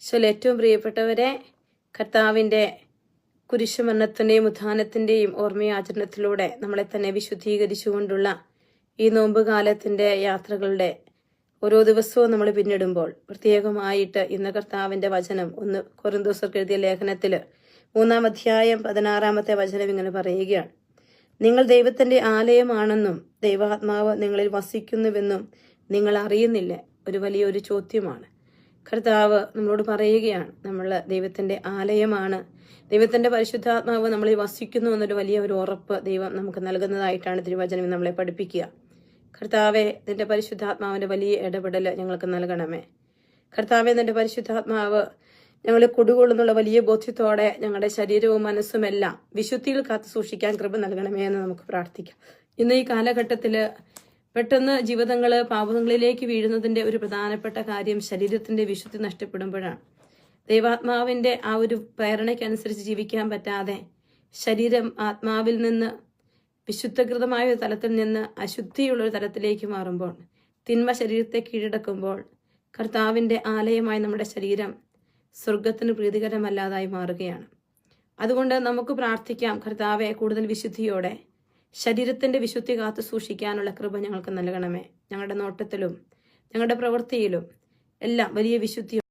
ഏറ്റവും പ്രിയപ്പെട്ടവരെ, കർത്താവിൻ്റെ കുരിശുമരണത്തിൻ്റെയും ഉത്ഥാനത്തിൻ്റെയും ഓർമ്മയാചരണത്തിലൂടെ നമ്മളെ തന്നെ വിശുദ്ധീകരിച്ചുകൊണ്ടുള്ള ഈ നോമ്പുകാലത്തിൻ്റെ യാത്രകളുടെ ഓരോ ദിവസവും നമ്മൾ പിന്നിടുമ്പോൾ പ്രത്യേകമായിട്ട് ഇന്ന് കർത്താവിൻ്റെ വചനം 1 കൊരിന്തോസ്യർക്ക് എഴുതിയ ലേഖനത്തിൽ 3-ാം അധ്യായം 16-ാമത്തെ വചനം ഇങ്ങനെ പറയുകയാണ്: നിങ്ങൾ ദൈവത്തിൻ്റെ ആലയമാണെന്നും ദൈവാത്മാവ് നിങ്ങളിൽ വസിക്കുന്നുവെന്നും നിങ്ങൾ അറിയുന്നില്ല. ഒരു വലിയൊരു ചോദ്യമാണ്. കർത്താവ് നമ്മളോട് പറയുകയാണ്, നമ്മൾ ദൈവത്തിൻ്റെ ആലയമാണ്, ദൈവത്തിൻ്റെ പരിശുദ്ധാത്മാവ് നമ്മളിൽ വസിക്കുന്നു എന്നൊരു വലിയ ഒരു ഉറപ്പ് ദൈവം നമുക്ക് നൽകുന്നതായിട്ടാണ് തിരുവചനം നമ്മളെ പഠിപ്പിക്കുക. കർത്താവെ, നിന്റെ പരിശുദ്ധാത്മാവിൻ്റെ വലിയ ഇടപെടൽ ഞങ്ങൾക്ക് നൽകണമേ. കർത്താവെ, നിന്റെ പരിശുദ്ധാത്മാവ് ഞങ്ങളെ കൊടുകൊള്ളുന്നുള്ള വലിയ ബോധ്യത്തോടെ ഞങ്ങളുടെ ശരീരവും മനസ്സുമെല്ലാം വിശുദ്ധിയിൽ കാത്തു സൂക്ഷിക്കാൻ കൃപ നൽകണമേ എന്ന് നമുക്ക് പ്രാർത്ഥിക്കാം. ഇന്ന് ഈ കാലഘട്ടത്തിൽ പെട്ടെന്ന് ജീവിതങ്ങൾ പാപങ്ങളിലേക്ക് വീഴുന്നതിൻ്റെ ഒരു പ്രധാനപ്പെട്ട കാര്യം ശരീരത്തിൻ്റെ വിശുദ്ധി നഷ്ടപ്പെടുമ്പോഴാണ്. ദൈവാത്മാവിൻ്റെ ആ ഒരു പ്രേരണയ്ക്കനുസരിച്ച് ജീവിക്കാൻ പറ്റാതെ ശരീരം ആത്മാവിൽ നിന്ന് വിശുദ്ധകൃതമായ ഒരു തലത്തിൽ നിന്ന് അശുദ്ധിയുള്ളൊരു തലത്തിലേക്ക് മാറുമ്പോൾ, തിന്മ ശരീരത്തെ കീഴടക്കുമ്പോൾ, കർത്താവിൻ്റെ ആലയമായി നമ്മുടെ ശരീരം സ്വർഗത്തിന് പ്രീതികരമല്ലാതായി മാറുകയാണ്. അതുകൊണ്ട് നമുക്ക് പ്രാർത്ഥിക്കാം, കർത്താവെ, കൂടുതൽ വിശുദ്ധിയോടെ ശരീരത്തിൻ്റെ വിശുദ്ധി കാത്തു സൂക്ഷിക്കാനുള്ള കൃപ ഞങ്ങൾക്ക് നൽകണമേ. ഞങ്ങളുടെ നോട്ടത്തിലും ഞങ്ങളുടെ പ്രവൃത്തിയിലും എല്ലാം വലിയ വിശുദ്ധി